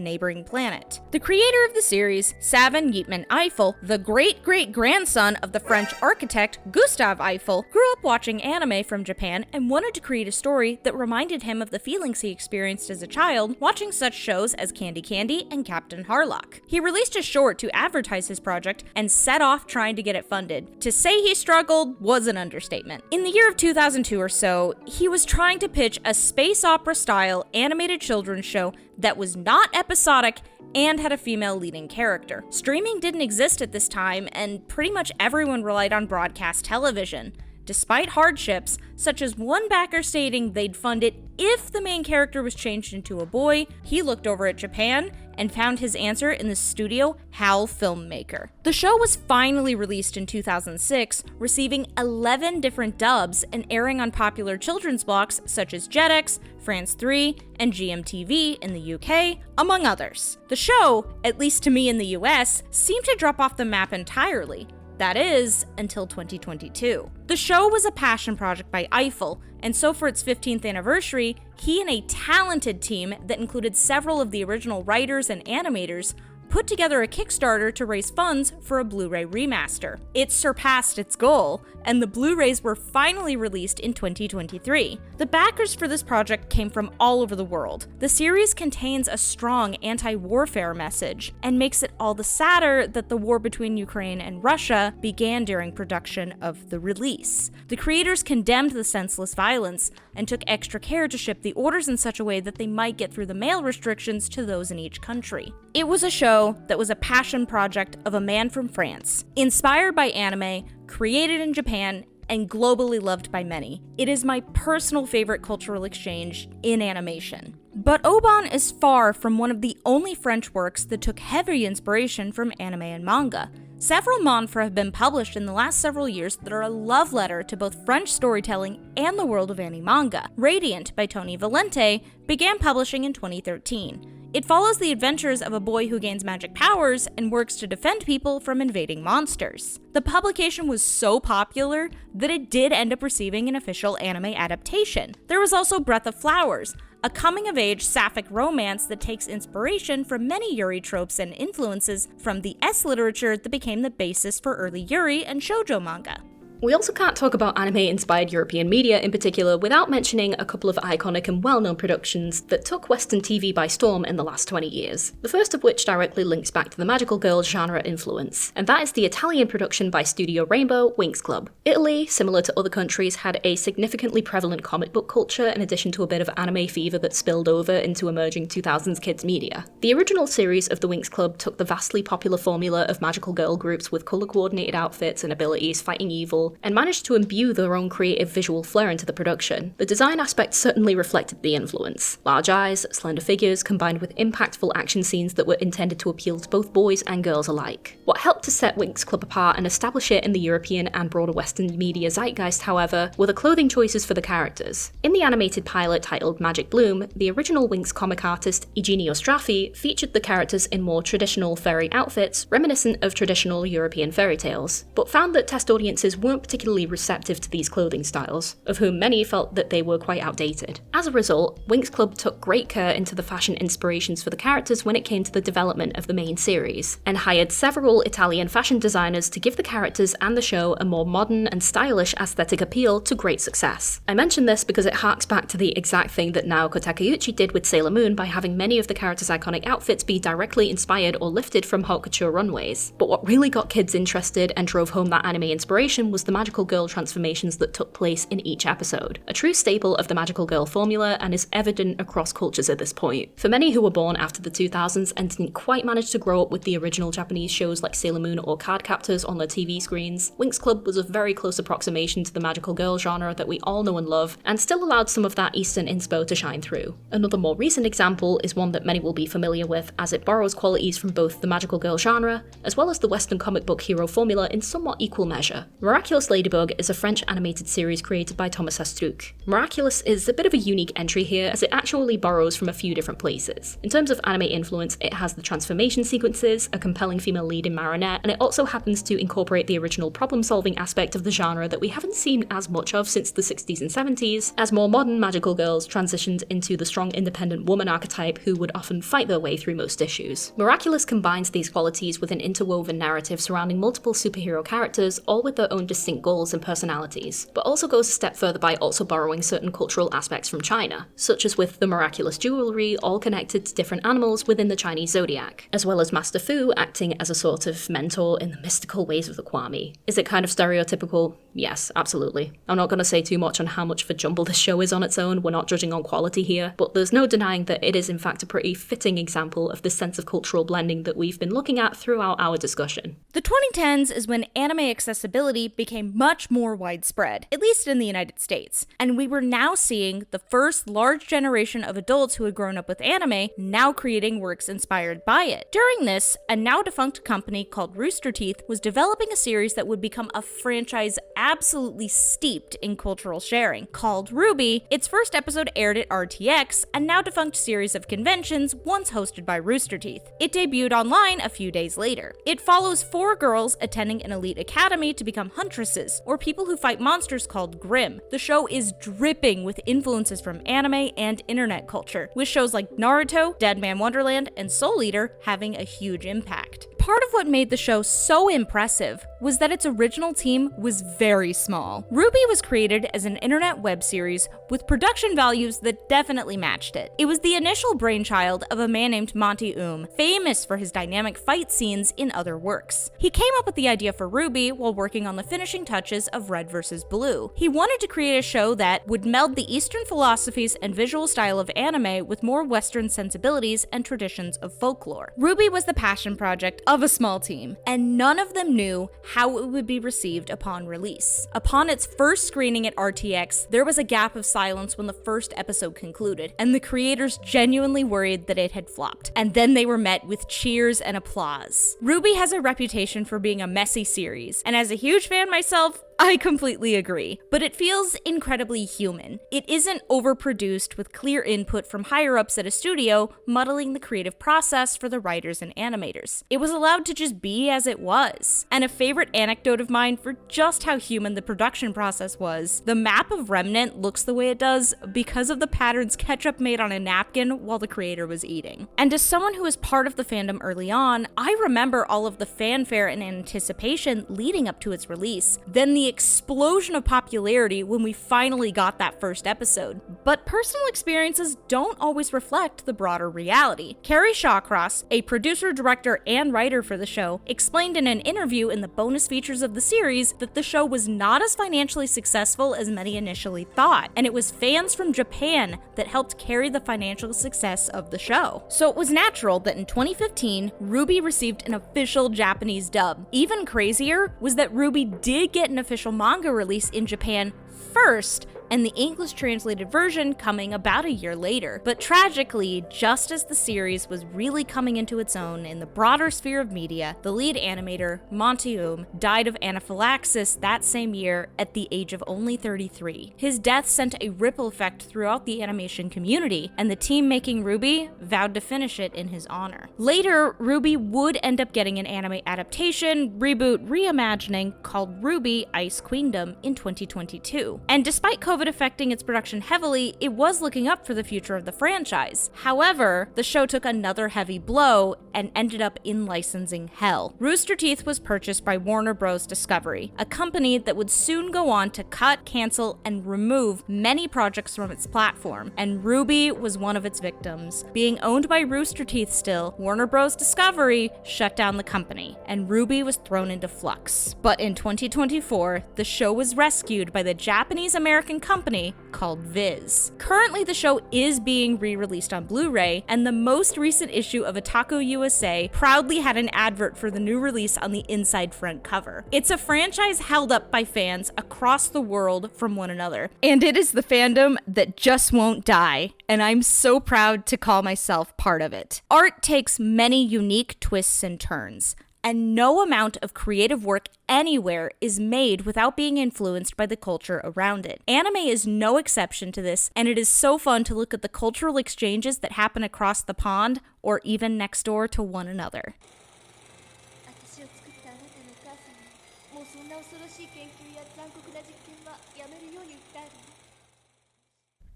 neighboring planet. The creator of the series, Savin Yitman Eiffel, the great-great-grandson of the French architect Gustave Eiffel, grew up watching anime from Japan and wanted to create a story that reminded him of the feelings he experienced as a child watching such shows as Candy Candy and Captain Harlock. He released a short to advertise his project and set off trying to get it funded. To say he struggled was an understatement. In the year of 2002 or so, he was trying to pitch a space opera-style animated children's show that was not episodic and had a female leading character. Streaming didn't exist at this time, and pretty much everyone relied on broadcast television. Despite hardships, such as one backer stating they'd fund it if the main character was changed into a boy, he looked over at Japan and found his answer in the studio HAL Filmmaker. The show was finally released in 2006, receiving 11 different dubs and airing on popular children's blocks such as Jetix, France 3, and GMTV in the UK, among others. The show, at least to me in the US, seemed to drop off the map entirely. That is, until 2022. The show was a passion project by Eiffel, and so for its 15th anniversary, he and a talented team that included several of the original writers and animators put together a Kickstarter to raise funds for a Blu-ray remaster. It surpassed its goal, and the Blu-rays were finally released in 2023. The backers for this project came from all over the world. The series contains a strong anti-warfare message, and makes it all the sadder that the war between Ukraine and Russia began during production of the release. The creators condemned the senseless violence, and took extra care to ship the orders in such a way that they might get through the mail restrictions to those in each country. It was a show that was a passion project of a man from France, inspired by anime, created in Japan, and globally loved by many. It is my personal favorite cultural exchange in animation. But Oban is far from one of the only French works that took heavy inspiration from anime and manga. Several manhwa have been published in the last several years that are a love letter to both French storytelling and the world of anime-manga. Radiant by Tony Valente began publishing in 2013. It follows the adventures of a boy who gains magic powers and works to defend people from invading monsters. The publication was so popular that it did end up receiving an official anime adaptation. There was also Breath of Flowers, a coming-of-age sapphic romance that takes inspiration from many Yuri tropes and influences from the S literature that became the basis for early Yuri and shoujo manga. We also can't talk about anime-inspired European media in particular without mentioning a couple of iconic and well-known productions that took Western TV by storm in the last 20 years. The first of which directly links back to the magical girl genre influence, and that is the Italian production by Studio Rainbow, Winx Club. Italy, similar to other countries, had a significantly prevalent comic book culture in addition to a bit of anime fever that spilled over into emerging 2000s kids media. The original series of the Winx Club took the vastly popular formula of magical girl groups with colour-coordinated outfits and abilities fighting evil, style, and managed to imbue their own creative visual flair into the production. The design aspect certainly reflected the influence. Large eyes, slender figures, combined with impactful action scenes that were intended to appeal to both boys and girls alike. What helped to set Winx Club apart and establish it in the European and broader Western media zeitgeist, however, were the clothing choices for the characters. In the animated pilot titled Magic Bloom, the original Winx comic artist Eugenio Straffi featured the characters in more traditional fairy outfits, reminiscent of traditional European fairy tales, but found that test audiences weren't particularly receptive to these clothing styles, of whom many felt that they were quite outdated. As a result, Winx Club took great care into the fashion inspirations for the characters when it came to the development of the main series, and hired several Italian fashion designers to give the characters and the show a more modern and stylish aesthetic appeal to great success. I mention this because it harks back to the exact thing that Naoko Takeuchi did with Sailor Moon by having many of the characters' iconic outfits be directly inspired or lifted from haute couture runways. But what really got kids interested and drove home that anime inspiration was the magical girl transformations that took place in each episode, a true staple of the magical girl formula and is evident across cultures at this point. For many who were born after the 2000s and didn't quite manage to grow up with the original Japanese shows like Sailor Moon or Cardcaptors on their TV screens, Winx Club was a very close approximation to the magical girl genre that we all know and love, and still allowed some of that Eastern inspo to shine through. Another more recent example is one that many will be familiar with, as it borrows qualities from both the magical girl genre, as well as the Western comic book hero formula in somewhat equal measure. Miraculous Ladybug is a French animated series created by Thomas Hastruc. Miraculous is a bit of a unique entry here, as it actually borrows from a few different places. In terms of anime influence, it has the transformation sequences, a compelling female lead in Marinette, and it also happens to incorporate the original problem-solving aspect of the genre that we haven't seen as much of since the 60s and 70s, as more modern magical girls transitioned into the strong independent woman archetype who would often fight their way through most issues. Miraculous combines these qualities with an interwoven narrative surrounding multiple superhero characters, all with their own distinct goals and personalities, but also goes a step further by also borrowing certain cultural aspects from China, such as with the miraculous jewelry all connected to different animals within the Chinese zodiac, as well as Master Fu acting as a sort of mentor in the mystical ways of the Kwami. Is it kind of stereotypical? Yes, absolutely. I'm not going to say too much on how much of a jumble this show is on its own, we're not judging on quality here, but there's no denying that it is in fact a pretty fitting example of the sense of cultural blending that we've been looking at throughout our discussion. The 2010s is when anime accessibility became much more widespread, at least in the United States, and we were now seeing the first large generation of adults who had grown up with anime now creating works inspired by it. During this, a now defunct company called Rooster Teeth was developing a series that would become a franchise absolutely steeped in cultural sharing. Called RWBY, its first episode aired at RTX, a now defunct series of conventions once hosted by Rooster Teeth. It debuted online a few days later. It follows 4 girls attending an elite academy to become huntresses, or people who fight monsters called Grimm. The show is dripping with influences from anime and internet culture, with shows like Naruto, Dead Man Wonderland, and Soul Eater having a huge impact. Part of what made the show so impressive was that its original team was very small. RWBY was created as an internet web series with production values that definitely matched it. It was the initial brainchild of a man named Monty famous for his dynamic fight scenes in other works. He came up with the idea for RWBY while working on the finishing touches of Red vs. Blue. He wanted to create a show that would meld the Eastern philosophies and visual style of anime with more Western sensibilities and traditions of folklore. RWBY was the passion project of a small team, and none of them knew how it would be received upon release. Upon its first screening at RTX, there was a gap of silence when the first episode concluded, and the creators genuinely worried that it had flopped, and then they were met with cheers and applause. RWBY has a reputation for being a messy series, and as a huge fan myself, I completely agree, but it feels incredibly human. It isn't overproduced with clear input from higher-ups at a studio muddling the creative process for the writers and animators. It was allowed to just be as it was. And a favorite anecdote of mine for just how human the production process was, the map of Remnant looks the way it does because of the patterns Ketchup made on a napkin while the creator was eating. And as someone who was part of the fandom early on, I remember all of the fanfare and anticipation leading up to its release, then the explosion of popularity when we finally got that first episode. But personal experiences don't always reflect the broader reality. Carrie Shawcross, a producer, director, and writer for the show, explained in an interview in the bonus features of the series that the show was not as financially successful as many initially thought, and it was fans from Japan that helped carry the financial success of the show. So it was natural that in 2015, RWBY received an official Japanese dub. Even crazier was that RWBY did get an official official manga release in Japan first, and the English translated version coming about a year later. But tragically, just as the series was really coming into its own in the broader sphere of media, the lead animator, Monty died of anaphylaxis that same year at the age of only 33. His death sent a ripple effect throughout the animation community, and the team making RWBY vowed to finish it in his honor. Later, RWBY would end up getting an anime adaptation, reboot, reimagining called RWBY Ice Queendom in 2022. And despite COVID affecting its production heavily, it was looking up for the future of the franchise. However, the show took another heavy blow and ended up in licensing hell. Rooster Teeth was purchased by Warner Bros. Discovery, a company that would soon go on to cut, cancel, and remove many projects from its platform, and RWBY was one of its victims. Being owned by Rooster Teeth still, Warner Bros. Discovery shut down the company, and RWBY was thrown into flux. But in 2024, the show was rescued by the Japanese-American company called Viz. Currently, the show is being re-released on Blu-ray, and the most recent issue of Otaku USA proudly had an advert for the new release on the inside front cover. It's a franchise held up by fans across the world from one another, and it is the fandom that just won't die, and I'm so proud to call myself part of it. Art takes many unique twists and turns, and no amount of creative work anywhere is made without being influenced by the culture around it. Anime is no exception to this, and it is so fun to look at the cultural exchanges that happen across the pond or even next door to one another.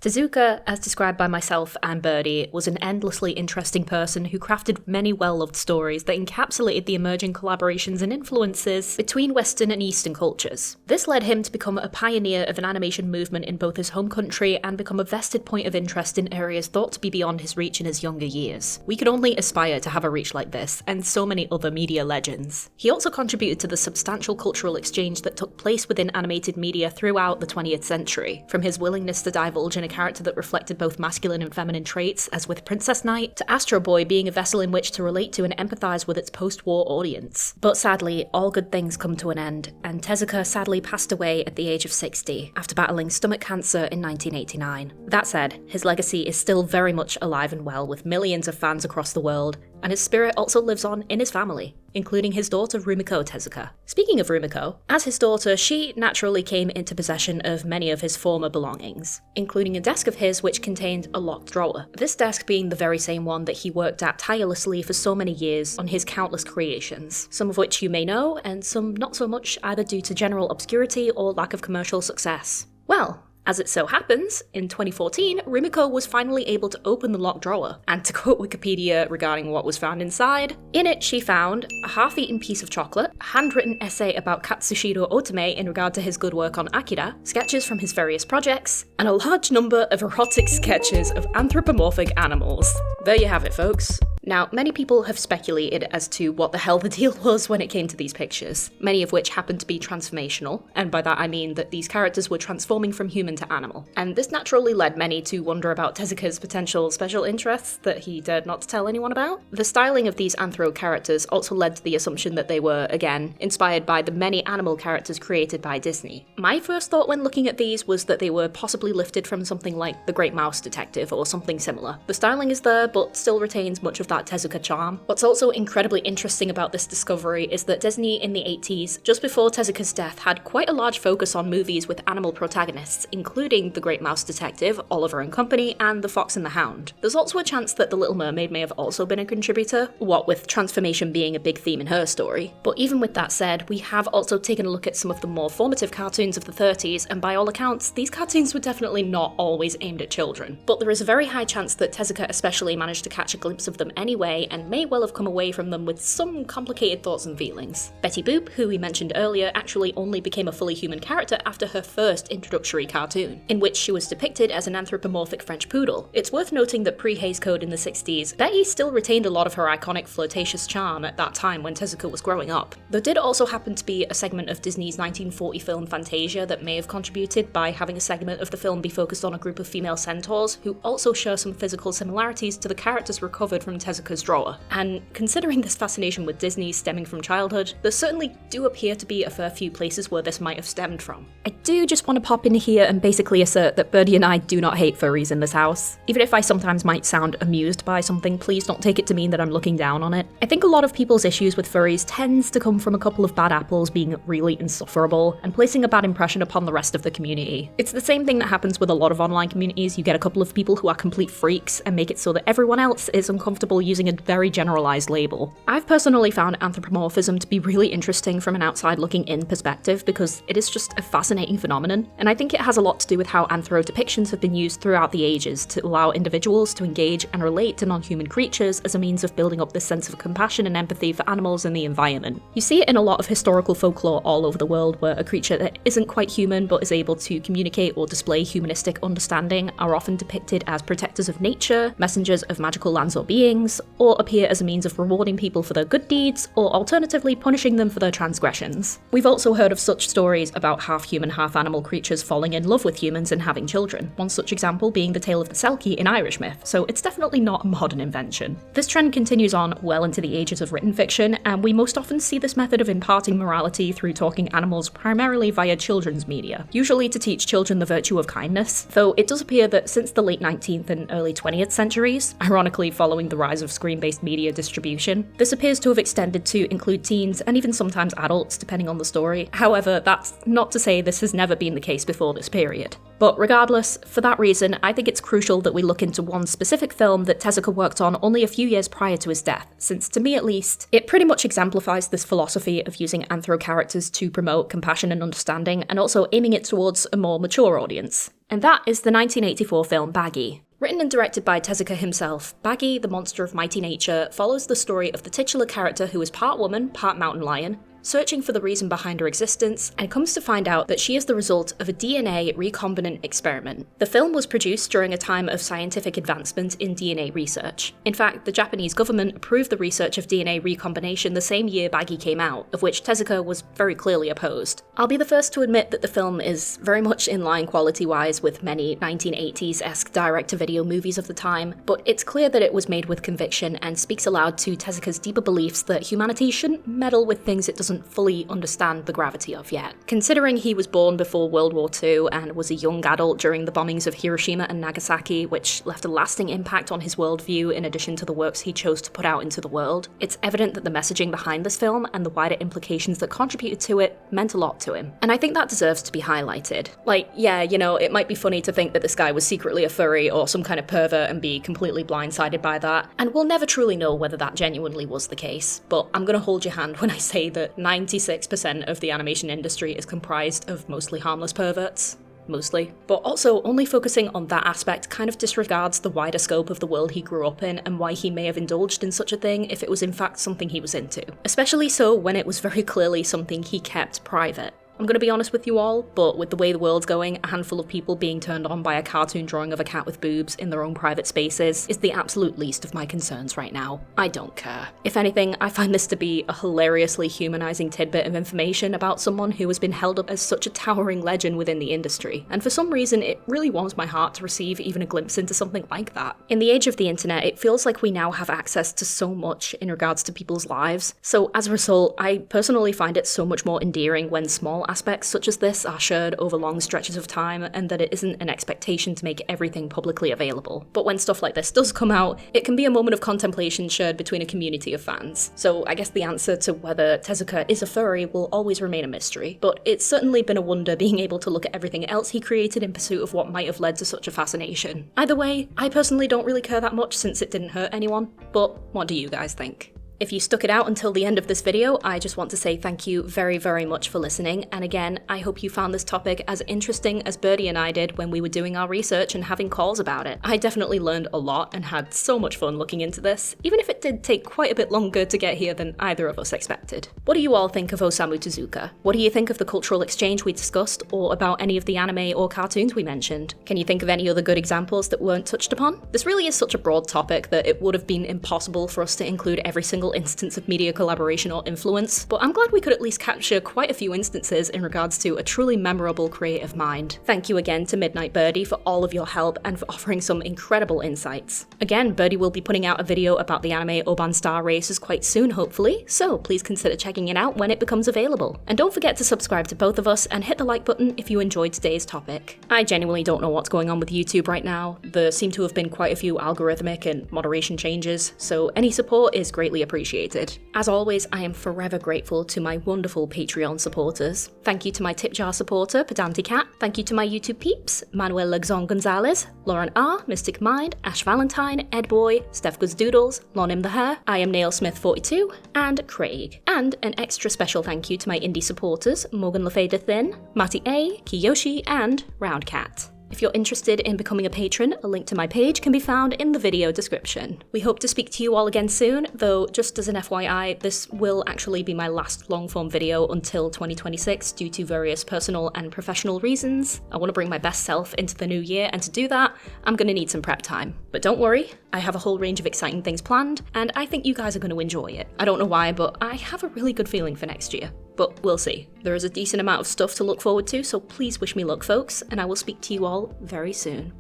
Tezuka, as described by myself and Birdie, was an endlessly interesting person who crafted many well-loved stories that encapsulated the emerging collaborations and influences between Western and Eastern cultures. This led him to become a pioneer of an animation movement in both his home country and become a vested point of interest in areas thought to be beyond his reach in his younger years. We could only aspire to have a reach like this, and so many other media legends. He also contributed to the substantial cultural exchange that took place within animated media throughout the 20th century, from his willingness to divulge in a character that reflected both masculine and feminine traits, as with Princess Knight, to Astro Boy being a vessel in which to relate to and empathize with its post-war audience. But sadly, all good things come to an end, and Tezuka sadly passed away at the age of 60 after battling stomach cancer in 1989. That said, his legacy is still very much alive and well with millions of fans across the world, and his spirit also lives on in his family, including his daughter Rumiko Tezuka. Speaking of Rumiko, as his daughter, she naturally came into possession of many of his former belongings, including a desk of his which contained a locked drawer. This desk being the very same one that he worked at tirelessly for so many years on his countless creations, some of which you may know, and some not so much, either due to general obscurity or lack of commercial success. Well, as it so happens, in 2014, Rumiko was finally able to open the locked drawer, and to quote Wikipedia regarding what was found inside, in it she found a half-eaten piece of chocolate, a handwritten essay about Katsushiro Otome in regard to his good work on Akira, sketches from his various projects, and a large number of erotic sketches of anthropomorphic animals. There you have it, folks. Now, many people have speculated as to what the hell the deal was when it came to these pictures, many of which happened to be transformational, and by that I mean that these characters were transforming from human to animal. And this naturally led many to wonder about Tezuka's potential special interests that he dared not to tell anyone about. The styling of these anthro characters also led to the assumption that they were, again, inspired by the many animal characters created by Disney. My first thought when looking at these was that they were possibly lifted from something like The Great Mouse Detective or something similar. The styling is there, but still retains much of that Tezuka charm. What's also incredibly interesting about this discovery is that Disney in the 80s, just before Tezuka's death, had quite a large focus on movies with animal protagonists, including The Great Mouse Detective, Oliver and Company, and The Fox and the Hound. There's also a chance that The Little Mermaid may have also been a contributor, what with transformation being a big theme in her story. But even with that said, we have also taken a look at some of the more formative cartoons of the 30s, and by all accounts, these cartoons were definitely not always aimed at children. But there is a very high chance that Tezuka especially managed to catch a glimpse of them anyway, and may well have come away from them with some complicated thoughts and feelings. Betty Boop, who we mentioned earlier, actually only became a fully human character after her first introductory cartoon, in which she was depicted as an anthropomorphic French poodle. It's worth noting that pre-Hays Code in the 60s, Betty still retained a lot of her iconic flirtatious charm at that time when Tezuka was growing up. There did also happen to be a segment of Disney's 1940 film Fantasia that may have contributed by having a segment of the film be focused on a group of female centaurs who also share some physical similarities to the characters recovered from Tezuka's Tezuka's drawer. And considering this fascination with Disney stemming from childhood, there certainly do appear to be a fair few places where this might have stemmed from. I do just want to pop in here and basically assert that Birdie and I do not hate furries in this house. Even if I sometimes might sound amused by something, please don't take it to mean that I'm looking down on it. I think a lot of people's issues with furries tends to come from a couple of bad apples being really insufferable and placing a bad impression upon the rest of the community. It's the same thing that happens with a lot of online communities. You get a couple of people who are complete freaks and make it so that everyone else is uncomfortable using a very generalized label. I've personally found anthropomorphism to be really interesting from an outside looking in perspective because it is just a fascinating phenomenon, and I think it has a lot to do with how anthro depictions have been used throughout the ages to allow individuals to engage and relate to non-human creatures as a means of building up this sense of compassion and empathy for animals and the environment. You see it in a lot of historical folklore all over the world where a creature that isn't quite human but is able to communicate or display humanistic understanding are often depicted as protectors of nature, messengers of magical lands or beings, or appear as a means of rewarding people for their good deeds, or alternatively punishing them for their transgressions. We've also heard of such stories about half-human, half-animal creatures falling in love with humans and having children, one such example being the tale of the Selkie in Irish myth, so it's definitely not a modern invention. This trend continues on well into the ages of written fiction, and we most often see this method of imparting morality through talking animals primarily via children's media, usually to teach children the virtue of kindness, though it does appear that since the late 19th and early 20th centuries, ironically following the rise of screen-based media distribution, this appears to have extended to include teens and even sometimes adults, depending on the story. However, that's not to say this has never been the case before this period. But regardless, for that reason, I think it's crucial that we look into one specific film that Tezuka worked on only a few years prior to his death, since to me at least, it pretty much exemplifies this philosophy of using anthro characters to promote compassion and understanding, and also aiming it towards a more mature audience. And that is the 1984 film Baggy. Written and directed by Tezuka himself, Baggy, the Monster of Mighty Nature, follows the story of the titular character who is part woman, part mountain lion, searching for the reason behind her existence, and comes to find out that she is the result of a DNA recombinant experiment. The film was produced during a time of scientific advancement in DNA research. In fact, the Japanese government approved the research of DNA recombination the same year Baggy came out, of which Tezuka was very clearly opposed. I'll be the first to admit that the film is very much in line quality-wise with many 1980s-esque direct-to-video movies of the time, but it's clear that it was made with conviction and speaks aloud to Tezuka's deeper beliefs that humanity shouldn't meddle with things it doesn't fully understand the gravity of yet. Considering he was born before World War II and was a young adult during the bombings of Hiroshima and Nagasaki, which left a lasting impact on his worldview in addition to the works he chose to put out into the world, it's evident that the messaging behind this film and the wider implications that contributed to it meant a lot to him. And I think that deserves to be highlighted. Like, yeah, you know, it might be funny to think that this guy was secretly a furry or some kind of pervert and be completely blindsided by that, and we'll never truly know whether that genuinely was the case, but I'm gonna hold your hand when I say that 96% of the animation industry is comprised of mostly harmless perverts. Mostly. But also, only focusing on that aspect kind of disregards the wider scope of the world he grew up in and why he may have indulged in such a thing if it was in fact something he was into. Especially so when it was very clearly something he kept private. I'm gonna be honest with you all, but with the way the world's going, a handful of people being turned on by a cartoon drawing of a cat with boobs in their own private spaces is the absolute least of my concerns right now. I don't care. If anything, I find this to be a hilariously humanizing tidbit of information about someone who has been held up as such a towering legend within the industry, and for some reason it really warms my heart to receive even a glimpse into something like that. In the age of the internet, it feels like we now have access to so much in regards to people's lives, so as a result, I personally find it so much more endearing when small aspects such as this are shared over long stretches of time and that it isn't an expectation to make everything publicly available. But when stuff like this does come out, it can be a moment of contemplation shared between a community of fans. So I guess the answer to whether Tezuka is a furry will always remain a mystery, but it's certainly been a wonder being able to look at everything else he created in pursuit of what might have led to such a fascination. Either way, I personally don't really care that much since it didn't hurt anyone, but what do you guys think? If you stuck it out until the end of this video, I just want to say thank you very, very much for listening, and again, I hope you found this topic as interesting as Birdie and I did when we were doing our research and having calls about it. I definitely learned a lot and had so much fun looking into this, even if it did take quite a bit longer to get here than either of us expected. What do you all think of Osamu Tezuka? What do you think of the cultural exchange we discussed, or about any of the anime or cartoons we mentioned? Can you think of any other good examples that weren't touched upon? This really is such a broad topic that it would have been impossible for us to include every single single instance of media collaboration or influence, but I'm glad we could at least capture quite a few instances in regards to a truly memorable creative mind. Thank you again to Midnight Birdie for all of your help and for offering some incredible insights. Again, Birdie will be putting out a video about the anime Oban Star Races quite soon, hopefully, so please consider checking it out when it becomes available. And don't forget to subscribe to both of us and hit the like button if you enjoyed today's topic. I genuinely don't know what's going on with YouTube right now. There seem to have been quite a few algorithmic and moderation changes, so any support is greatly appreciated. As always, I am forever grateful to my wonderful Patreon supporters. Thank you to my tip jar supporter, Pedanticat. Thank you to my YouTube peeps, Manuel Lagzon Gonzalez, Lauren R, Mystic Mind, Ash Valentine, Ed Boy, Steph Goods Doodles, Lonim the Hair, I am Nail Smith 42, and Craig. And an extra special thank you to my indie supporters, Morgan LaFada Thin, Matty A, Kiyoshi, and Roundcat. If you're interested in becoming a patron, a link to my page can be found in the video description. We hope to speak to you all again soon, though just as an FYI, this will actually be my last long-form video until 2026 due to various personal and professional reasons. I want to bring my best self into the new year, and to do that, I'm going to need some prep time. But don't worry, I have a whole range of exciting things planned, and I think you guys are going to enjoy it. I don't know why, but I have a really good feeling for next year. But we'll see. There is a decent amount of stuff to look forward to, so please wish me luck, folks, and I will speak to you all very soon.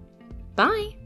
Bye!